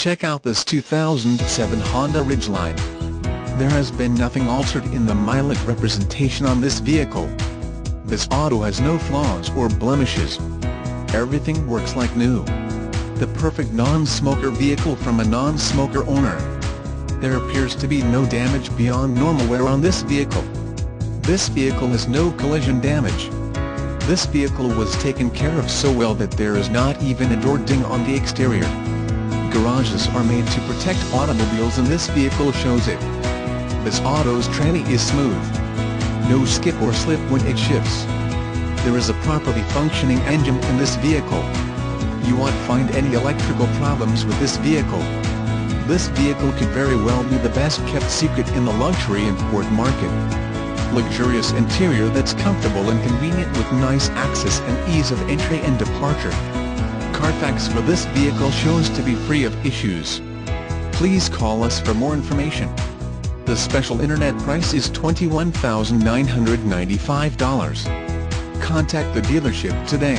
Check out this 2007 Honda Ridgeline. There has been nothing altered in the mileage representation on this vehicle. This auto has no flaws or blemishes. Everything works like new. The perfect non-smoker vehicle from a non-smoker owner. There appears to be no damage beyond normal wear on this vehicle. This vehicle has no collision damage. This vehicle was taken care of so well that there is not even a door ding on the exterior. Garages are made to protect automobiles and this vehicle shows it. This auto's tranny is smooth. No skip or slip when it shifts. There is a properly functioning engine in this vehicle. You won't find any electrical problems with this vehicle. This vehicle could very well be the best kept secret in the luxury import market. Luxurious interior that's comfortable and convenient with nice access and ease of entry and departure. Carfax for this vehicle shows to be free of issues. Please call us for more information. The special internet price is $21,995. Contact the dealership today.